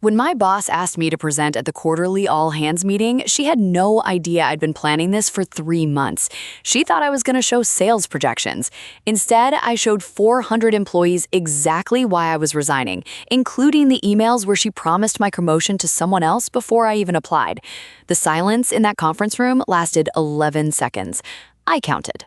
When my boss asked me to present at the quarterly all-hands meeting, she had no idea I'd been planning this for 3 months. She thought I was going to show sales projections. Instead, I showed 400 employees exactly why I was resigning, including the emails where she promised my promotion to someone else before I even applied. The silence in that conference room lasted 11 seconds. I counted.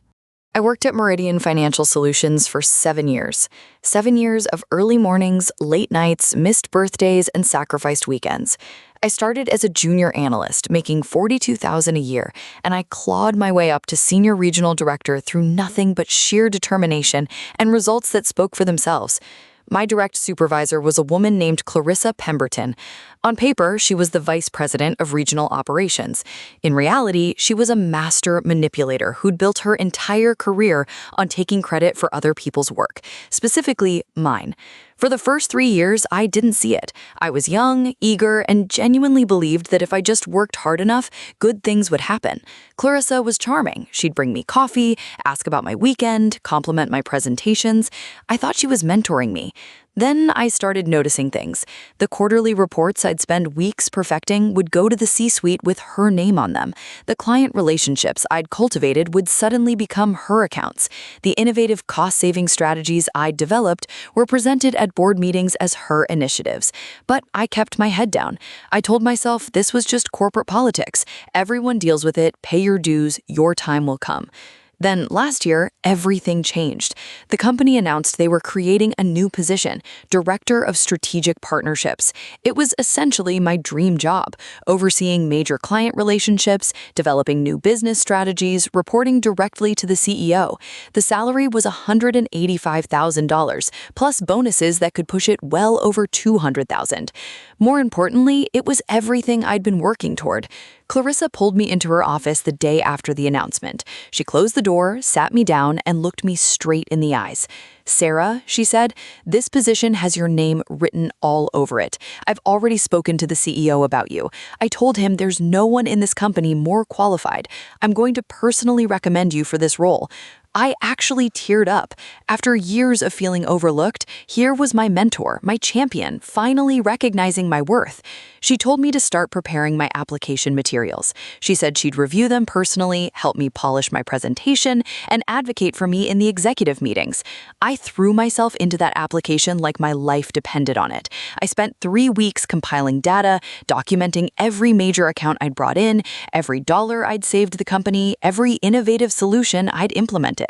I worked at Meridian Financial Solutions for 7 years. 7 years of early mornings, late nights, missed birthdays, and sacrificed weekends. I started as a junior analyst, making $42,000 a year, and I clawed my way up to senior regional director through nothing but sheer determination and results that spoke for themselves. My direct supervisor was a woman named Clarissa Pemberton. On paper, she was the vice president of regional operations. In reality, she was a master manipulator who'd built her entire career on taking credit for other people's work, specifically mine. For the first 3 years, I didn't see it. I was young, eager, and genuinely believed that if I just worked hard enough, good things would happen. Clarissa was charming. She'd bring me coffee, ask about my weekend, compliment my presentations. I thought she was mentoring me. Then I started noticing things. The quarterly reports I'd spend weeks perfecting would go to the C-suite with her name on them. The client relationships I'd cultivated would suddenly become her accounts. The innovative cost-saving strategies I'd developed were presented at board meetings as her initiatives. But I kept my head down. I told myself this was just corporate politics. Everyone deals with it. Pay your dues. Your time will come. Then last year, everything changed. The company announced they were creating a new position, Director of Strategic Partnerships. It was essentially my dream job, overseeing major client relationships, developing new business strategies, reporting directly to the CEO. The salary was $185,000, plus bonuses that could push it well over $200,000. More importantly, it was everything I'd been working toward. Clarissa pulled me into her office the day after the announcement. She closed the door, sat me down, and looked me straight in the eyes. "Sarah," she said, "this position has your name written all over it. I've already spoken to the CEO about you. I told him there's no one in this company more qualified. I'm going to personally recommend you for this role." I actually teared up. After years of feeling overlooked, here was my mentor, my champion, finally recognizing my worth. She told me to start preparing my application materials. She said she'd review them personally, help me polish my presentation, and advocate for me in the executive meetings. I threw myself into that application like my life depended on it. I spent 3 weeks compiling data, documenting every major account I'd brought in, every dollar I'd saved the company, every innovative solution I'd implemented.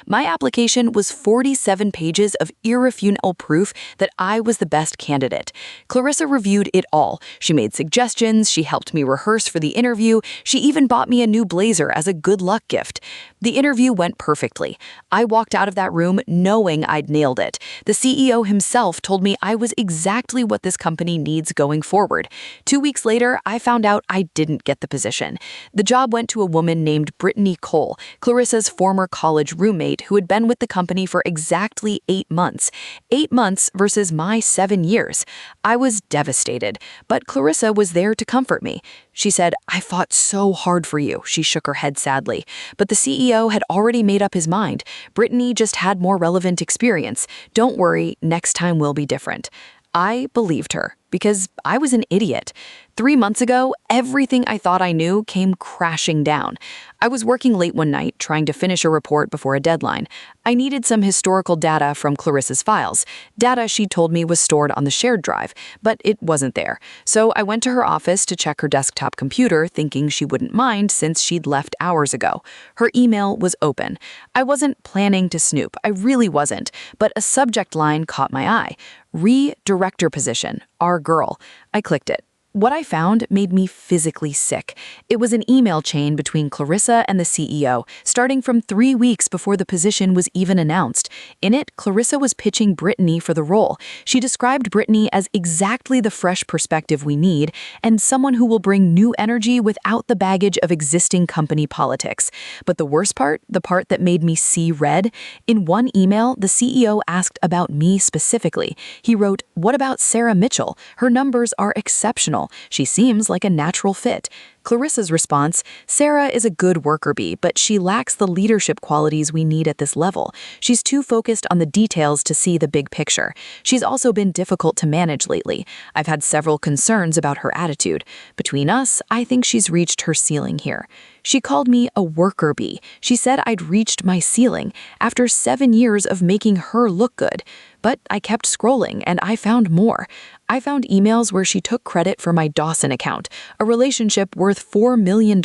My application was 47 pages of irrefutable proof that I was the best candidate. Clarissa reviewed it all. She made suggestions, she helped me rehearse for the interview, she even bought me a new blazer as a good luck gift. The interview went perfectly. I walked out of that room knowing I'd nailed it. The CEO himself told me I was exactly what this company needs going forward. 2 weeks later, I found out I didn't get the position. The job went to a woman named Brittany Cole, Clarissa's former college roommate who had been with the company for exactly 8 months. 8 months versus my 7 years. I was devastated, but Clarissa was there to comfort me. She said, "I fought so hard for you." She shook her head sadly. But the CEO had already made up his mind. Brittany just had more relevant experience. Don't worry, next time will be different. I believed her because I was an idiot. 3 months ago, everything I thought I knew came crashing down. I was working late one night trying to finish a report before a deadline. I needed some historical data from Clarissa's files. Data she told me was stored on the shared drive, but it wasn't there. So I went to her office to check her desktop computer, thinking she wouldn't mind since she'd left hours ago. Her email was open. I wasn't planning to snoop, I really wasn't, but a subject line caught my eye. Re-director position, our girl. I clicked it. What I found made me physically sick. It was an email chain between Clarissa and the CEO, starting from 3 weeks before the position was even announced. In it, Clarissa was pitching Brittany for the role. She described Brittany as exactly the fresh perspective we need and someone who will bring new energy without the baggage of existing company politics. But the worst part, the part that made me see red, in one email, the CEO asked about me specifically. He wrote, "What about Sarah Mitchell? Her numbers are exceptional." professional. She seems like a natural fit. Clarissa's response, Sarah is a good worker bee, but she lacks the leadership qualities we need at this level. She's too focused on the details to see the big picture. She's also been difficult to manage lately. I've had several concerns about her attitude. Between us, I think she's reached her ceiling here. She called me a worker bee. She said I'd reached my ceiling after 7 years of making her look good. But I kept scrolling and I found more. I found emails where she took credit for my Dawson account, a relationship worth $4 million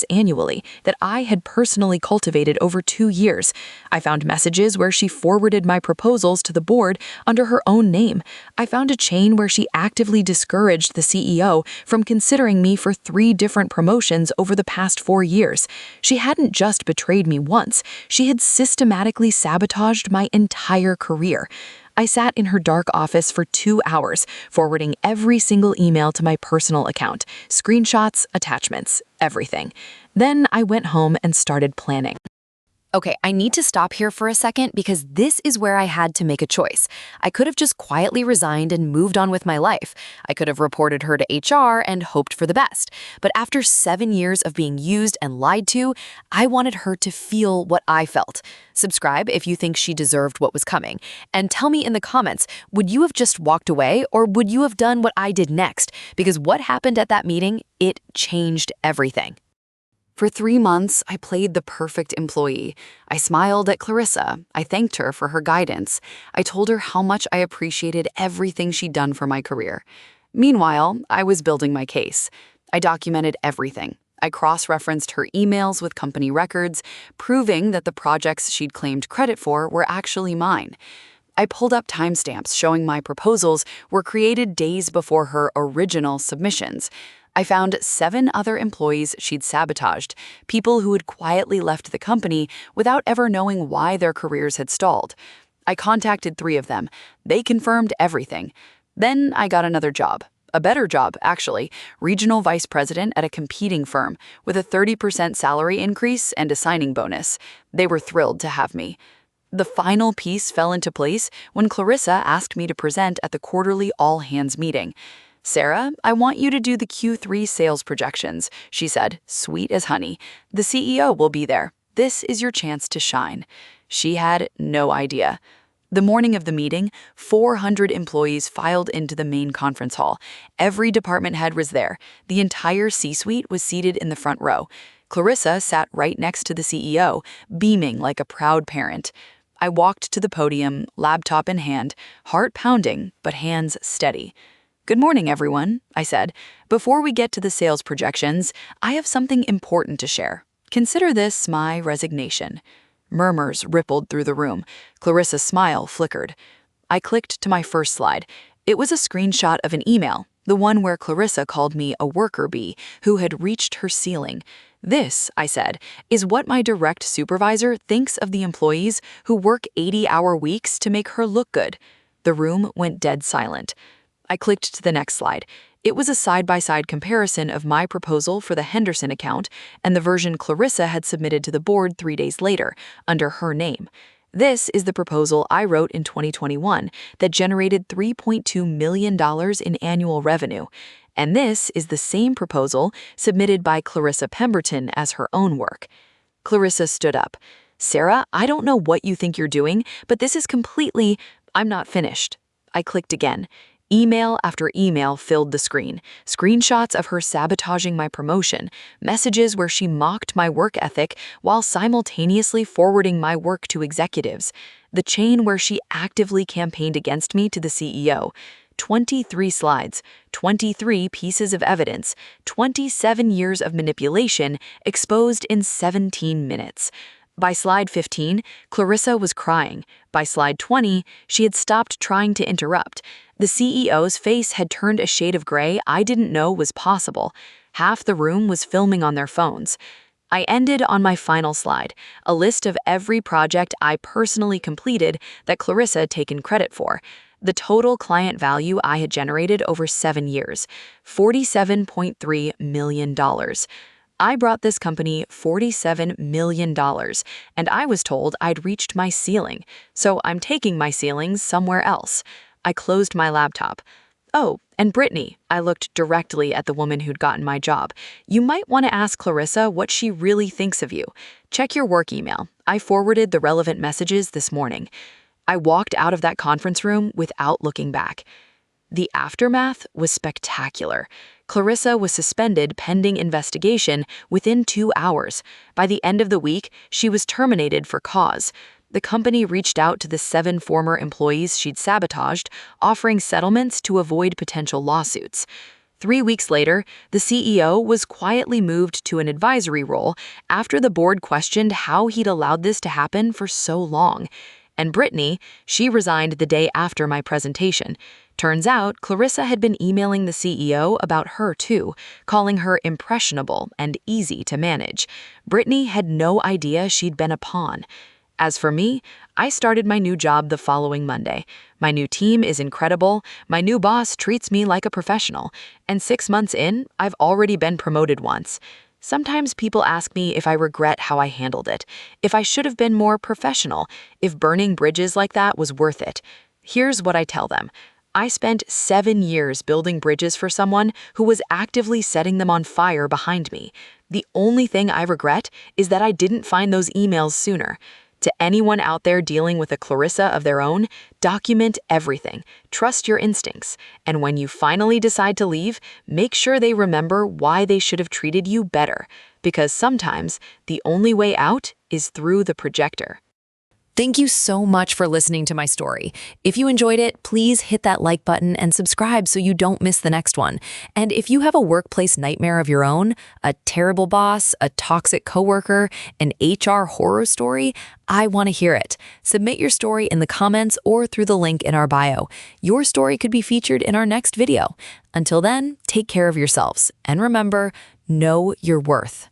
annually that I had personally cultivated over 2 years. I found messages where she forwarded my proposals to the board under her own name. I found a chain where she actively discouraged the CEO from considering me for 3 different promotions over the past 4 years. She hadn't just betrayed me once, she had systematically sabotaged my entire career. I sat in her dark office for 2 hours, forwarding every single email to my personal account, screenshots, attachments, everything. Then I went home and started planning. Okay, I need to stop here for a second because this is where I had to make a choice. I could have just quietly resigned and moved on with my life. I could have reported her to HR and hoped for the best. But after 7 years of being used and lied to, I wanted her to feel what I felt. Subscribe if you think she deserved what was coming. And tell me in the comments, would you have just walked away or would you have done what I did next? Because what happened at that meeting, it changed everything. For 3 months, I played the perfect employee. I smiled at Clarissa. I thanked her for her guidance. I told her how much I appreciated everything she'd done for my career. Meanwhile, I was building my case. I documented everything. I cross-referenced her emails with company records, proving that the projects she'd claimed credit for were actually mine. I pulled up timestamps showing my proposals were created days before her original submissions. I found 7 other employees she'd sabotaged, people who had quietly left the company without ever knowing why their careers had stalled. I contacted 3 of them. They confirmed everything. Then I got another job. A better job, actually, regional vice president at a competing firm, with a 30% salary increase and a signing bonus. They were thrilled to have me. The final piece fell into place when Clarissa asked me to present at the quarterly all-hands meeting. Sarah, I want you to do the Q3 sales projections, she said, sweet as honey. The CEO will be there. This is your chance to shine. She had no idea. The morning of the meeting, 400 employees filed into the main conference hall. Every department head was there. The entire C-suite was seated in the front row. Clarissa sat right next to the CEO, beaming like a proud parent. I walked to the podium, laptop in hand, heart pounding, but hands steady. Good morning, everyone, I said. Before we get to the sales projections, I have something important to share. Consider this my resignation. Murmurs rippled through the room. Clarissa's smile flickered. I clicked to my first slide. It was a screenshot of an email, the one where Clarissa called me a worker bee who had reached her ceiling. This, I said, is what my direct supervisor thinks of the employees who work 80-hour weeks to make her look good. The room went dead silent. I clicked to the next slide. It was a side-by-side comparison of my proposal for the Henderson account and the version Clarissa had submitted to the board 3 days later, under her name. This is the proposal I wrote in 2021 that generated $3.2 million in annual revenue. And this is the same proposal submitted by Clarissa Pemberton as her own work. Clarissa stood up. Sarah, I don't know what you think you're doing, but this is completely... I'm not finished. I clicked again. Email after email filled the screen. Screenshots of her sabotaging my promotion, messages where she mocked my work ethic while simultaneously forwarding my work to executives, the chain where she actively campaigned against me to the CEO. 23 slides, 23 pieces of evidence, 27 years of manipulation exposed in 17 minutes. By slide 15, Clarissa was crying. By slide 20, she had stopped trying to interrupt. The CEO's face had turned a shade of gray I didn't know was possible. Half the room was filming on their phones. I ended on my final slide, a list of every project I personally completed that Clarissa had taken credit for. The total client value I had generated over 7 years, $47.3 million. I brought this company $47 million, and I was told I'd reached my ceiling, so I'm taking my ceilings somewhere else. I closed my laptop. Oh, and Brittany, I looked directly at the woman who'd gotten my job. You might want to ask Clarissa what she really thinks of you. Check your work email. I forwarded the relevant messages this morning. I walked out of that conference room without looking back. The aftermath was spectacular. Clarissa was suspended pending investigation within 2 hours. By the end of the week, she was terminated for cause. The company reached out to the 7 former employees she'd sabotaged, offering settlements to avoid potential lawsuits. 3 weeks later, the CEO was quietly moved to an advisory role after the board questioned how he'd allowed this to happen for so long. And Brittany, she resigned the day after my presentation. Turns out, Clarissa had been emailing the CEO about her too, calling her impressionable and easy to manage. Brittany had no idea she'd been a pawn. As for me, I started my new job the following Monday. My new team is incredible, my new boss treats me like a professional, and 6 months in, I've already been promoted once. Sometimes people ask me if I regret how I handled it, if I should have been more professional, if burning bridges like that was worth it. Here's what I tell them. I spent 7 years building bridges for someone who was actively setting them on fire behind me. The only thing I regret is that I didn't find those emails sooner. To anyone out there dealing with a Clarissa of their own, document everything, trust your instincts, and when you finally decide to leave, make sure they remember why they should have treated you better, because sometimes the only way out is through the projector. Thank you so much for listening to my story. If you enjoyed it, please hit that like button and subscribe so you don't miss the next one. And if you have a workplace nightmare of your own, a terrible boss, a toxic coworker, an HR horror story, I want to hear it. Submit your story in the comments or through the link in our bio. Your story could be featured in our next video. Until then, take care of yourselves. And remember, know your worth.